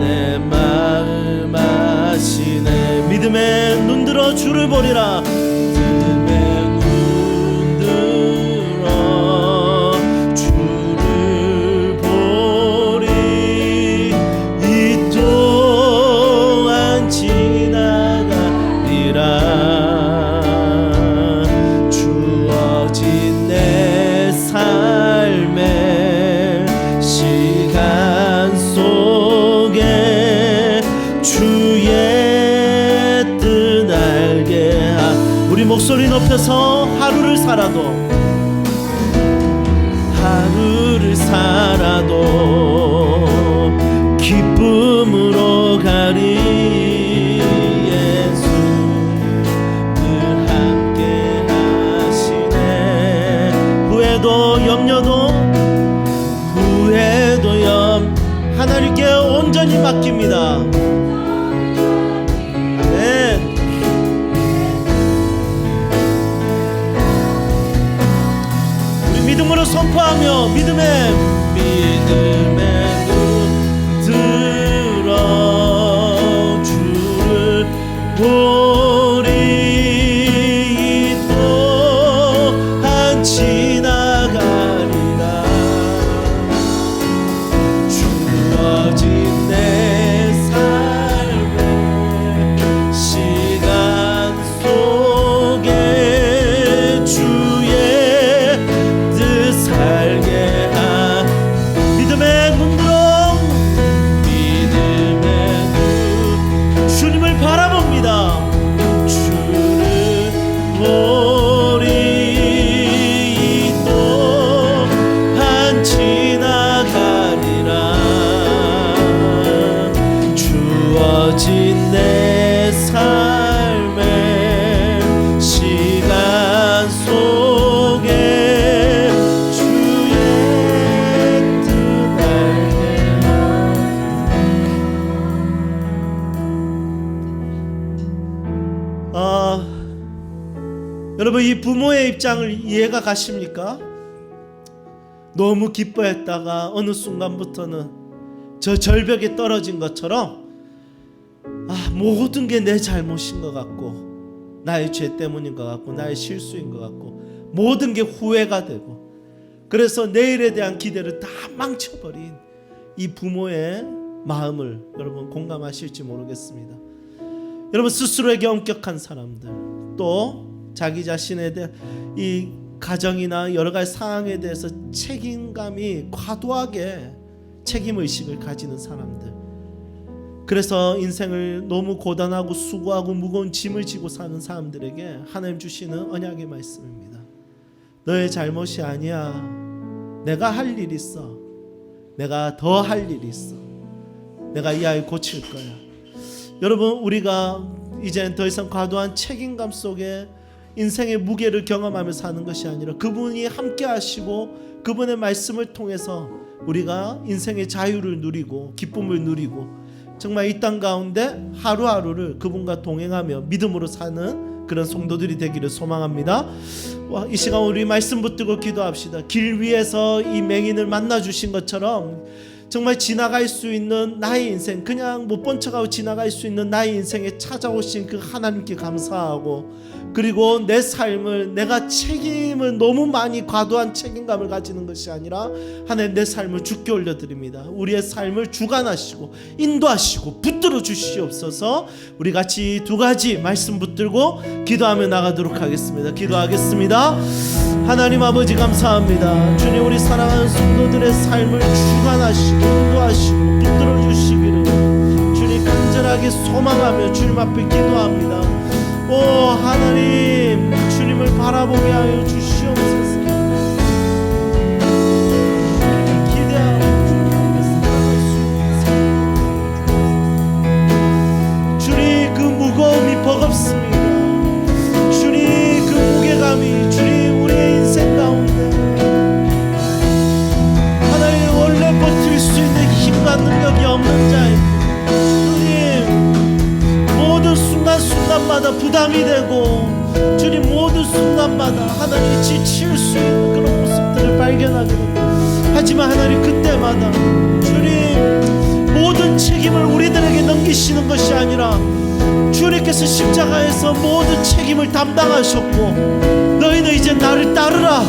내 마음 아시네. 믿음에 눈들어 주를 보리라. 믿음에 우리 목소리 높여서 하루를 살아도 기쁨으로 가리 예수 늘 함께 하시네. 후회도 염려도 하나님께 온전히 맡깁니다. 네. 우리 믿음으로 선포하며 믿음의 눈 들어 주를 보리. 또한 지나가리라. 주어진 내 삶의 시간 속에 주의 뜻 살게 한 믿음의 눈으로 주님을 바라봅니다. 주를 보리. 또한 지나가리라. 주어진 내 삶의 시간 속에 주의 뜻 알게 여러분, 이 부모의 입장을 이해가 가십니까? 너무 기뻐했다가 어느 순간부터는 저 절벽에 떨어진 것처럼 모든 게 내 잘못인 것 같고 나의 죄 때문인 것 같고 나의 실수인 것 같고 모든 게 후회가 되고 그래서 내일에 대한 기대를 다 망쳐버린 이 부모의 마음을 여러분 공감하실지 모르겠습니다. 여러분, 스스로에게 엄격한 사람들, 또 자기 자신에 대한 이 가정이나 여러 가지 상황에 대해서 책임감이 과도하게 책임의식을 가지는 사람들, 그래서 인생을 너무 고단하고 수고하고 무거운 짐을 지고 사는 사람들에게 하나님 주시는 언약의 말씀입니다. 너의 잘못이 아니야. 내가 할 일이 있어. 내가 더 할 일이 있어. 내가 이 아이 고칠 거야. 여러분, 우리가 이제는 더 이상 과도한 책임감 속에 인생의 무게를 경험하며 사는 것이 아니라 그분이 함께 하시고 그분의 말씀을 통해서 우리가 인생의 자유를 누리고 기쁨을 누리고 정말 이 땅 가운데 하루하루를 그분과 동행하며 믿음으로 사는 그런 성도들이 되기를 소망합니다. 이 시간 우리 말씀 붙들고 기도합시다. 길 위에서 이 맹인을 만나 주신 것처럼 정말 지나갈 수 있는 나의 인생, 그냥 못 본 척하고 지나갈 수 있는 나의 인생에 찾아오신 그 하나님께 감사하고, 그리고 내 삶을, 내가 책임을 너무 많이 과도한 책임감을 가지는 것이 아니라 하나님, 내 삶을 주께 올려드립니다. 우리의 삶을 주관하시고 인도하시고 붙들어 주시옵소서. 우리 같이 두 가지 말씀 붙들고 기도하며 나가도록 하겠습니다. 기도하겠습니다. 하나님 아버지, 감사합니다. 주님, 우리 사랑하는 성도들의 삶을 주관하시고 인도하시고 붙들어 주시기를 주님 간절하게 소망하며 주님 앞에 기도합니다. 오 하나님, 주님을 바라보게 하여 주시옵소서. 주님을 기대하고 주님, 그 무거움이 버겁습니다. 주님, 그 무게감이 주님 우리의 인생 가운데 하나님 원래 버틸 수 있는 힘과 능력이 없는 자입니다. 모든 순간순간마다 부담이 되고 주님, 모든 순간마다 하나님이 지칠 수 있는 그런 모습들을 발견하게 됩니다. 하지만 하나님, 그때마다 주님 모든 책임을 우리들에게 넘기시는 것이 아니라 주님께서 십자가에서 모든 책임을 담당하셨고, 너희는 이제 나를 따르라,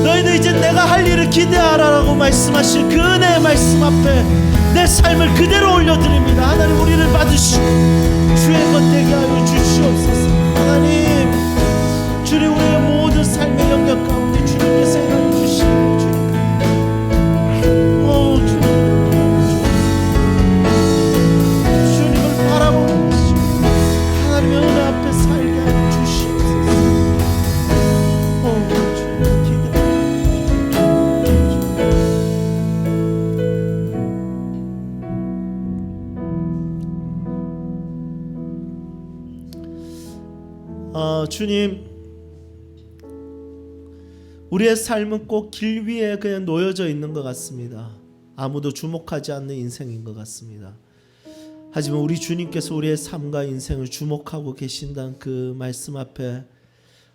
너희는 이제 내가 할 일을 기대하라라고 말씀하실 그 은혜의 말씀 앞에 내 삶을 그대로 올려드립니다. 하나님, 우리를 받으시고 주의 것 되게 하여 주시옵소서. 하나님, 주님 우리의 모든 삶의 영역 가운데 주님께서 행하여 주시고 주님을 바라보는 것이 하나님의 은혜 앞에 살게 하여 주시옵소서. 주님, 우리의 삶은 꼭 길 위에 그냥 놓여져 있는 것 같습니다. 아무도 주목하지 않는 인생인 것 같습니다. 하지만 우리 주님께서 우리의 삶과 인생을 주목하고 계신다는 그 말씀 앞에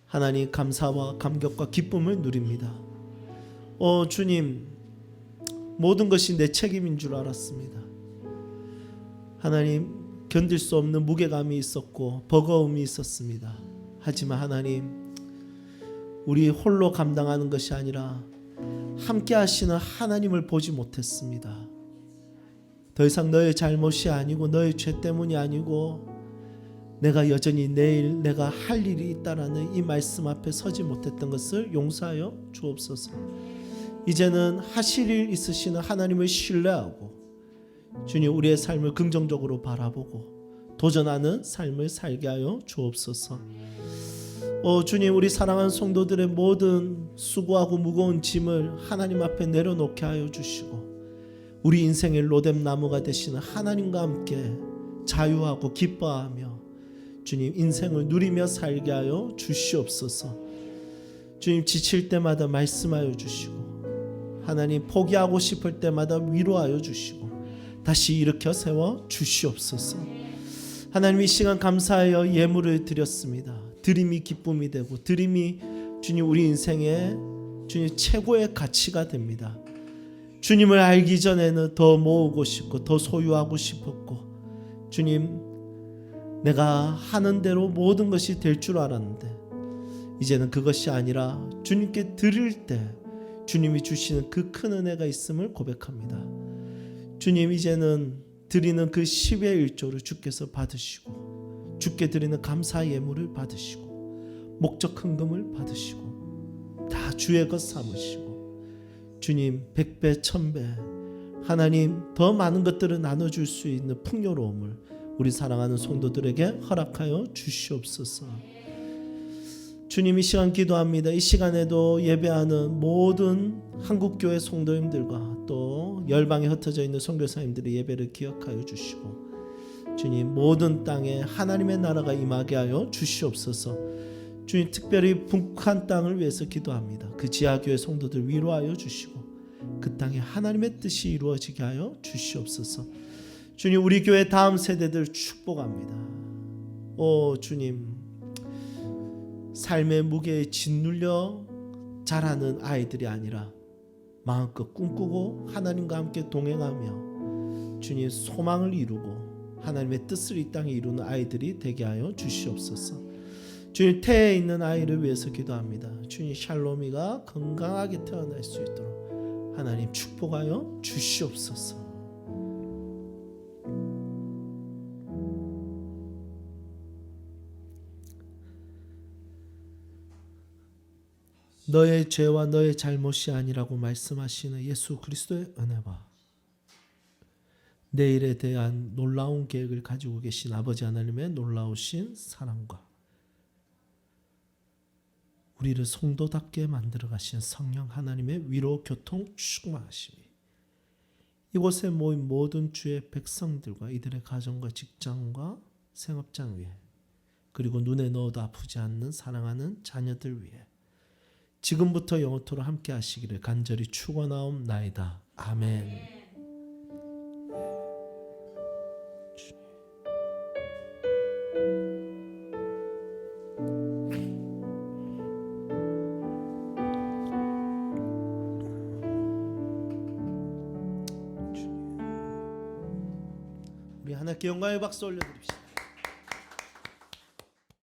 하나님 감사와 감격과 기쁨을 누립니다. 주님, 모든 것이 내 책임인 줄 알았습니다. 하나님, 견딜 수 없는 무게감이 있었고 버거움이 있었습니다. 하지만 하나님, 우리 홀로 감당하는 것이 아니라 함께 하시는 하나님을 보지 못했습니다. 더 이상 너의 잘못이 아니고 너의 죄 때문이 아니고 내가 여전히 내일 내가 할 일이 있다라는 이 말씀 앞에 서지 못했던 것을 용서하여 주옵소서. 이제는 하실 일 있으시는 하나님을 신뢰하고 주님, 우리의 삶을 긍정적으로 바라보고 도전하는 삶을 살게 하여 주옵소서. 주님, 우리 사랑하는 성도들의 모든 수고하고 무거운 짐을 하나님 앞에 내려놓게 하여 주시고 우리 인생의 로뎀 나무가 되시는 하나님과 함께 자유하고 기뻐하며 주님, 인생을 누리며 살게 하여 주시옵소서. 주님, 지칠 때마다 말씀하여 주시고 하나님, 포기하고 싶을 때마다 위로하여 주시고 다시 일으켜 세워 주시옵소서. 하나님, 이 시간 감사하여 예물을 드렸습니다. 드림이 기쁨이 되고 드림이 주님 우리 인생의 주님 최고의 가치가 됩니다. 주님을 알기 전에는 더 모으고 싶고 더 소유하고 싶었고 주님, 내가 하는 대로 모든 것이 될 줄 알았는데 이제는 그것이 아니라 주님께 드릴 때 주님이 주시는 그 큰 은혜가 있음을 고백합니다. 주님, 이제는 드리는 그 10의 1조를 주께서 받으시고 주께 드리는 감사 예물을 받으시고 목적 헌금을 받으시고 다 주의 것 삼으시고 주님, 100배 1000배 하나님 더 많은 것들을 나눠줄 수 있는 풍요로움을 우리 사랑하는 성도들에게 허락하여 주시옵소서. 주님, 이 시간 기도합니다. 이 시간에도 예배하는 모든 한국교회 성도님들과 또 열방에 흩어져 있는 선교사님들의 예배를 기억하여 주시고 주님, 모든 땅에 하나님의 나라가 임하게 하여 주시옵소서. 주님, 특별히 북한 땅을 위해서 기도합니다. 그 지하교회 성도들 위로하여 주시고 그 땅에 하나님의 뜻이 이루어지게 하여 주시옵소서. 주님, 우리 교회 다음 세대들 축복합니다. 주님, 삶의 무게에 짓눌려 자라는 아이들이 아니라 마음껏 꿈꾸고 하나님과 함께 동행하며 주님 소망을 이루고 하나님의 뜻을 이 땅에 이루는 아이들이 되게 하여 주시옵소서. 주님, 태에 있는 아이를 위해서 기도합니다. 주님, 샬롬이가 건강하게 태어날 수 있도록 하나님 축복하여 주시옵소서. 너의 죄와 너의 잘못이 아니라고 말씀하시는 예수 그리스도의 은혜와 내일에 대한 놀라운 계획을 가지고 계신 아버지 하나님의 놀라우신 사랑과 우리를 성도답게 만들어 가신 성령 하나님의 위로 교통 충만하심이 이곳에 모인 모든 주의 백성들과 이들의 가정과 직장과 생업장 위에 그리고 눈에 넣어도 아프지 않는 사랑하는 자녀들 위에 지금부터 영원토록 함께 하시기를 간절히 축원하옵나이다. 아멘. 우리 하나님께 영광의 박수 올려드립시다.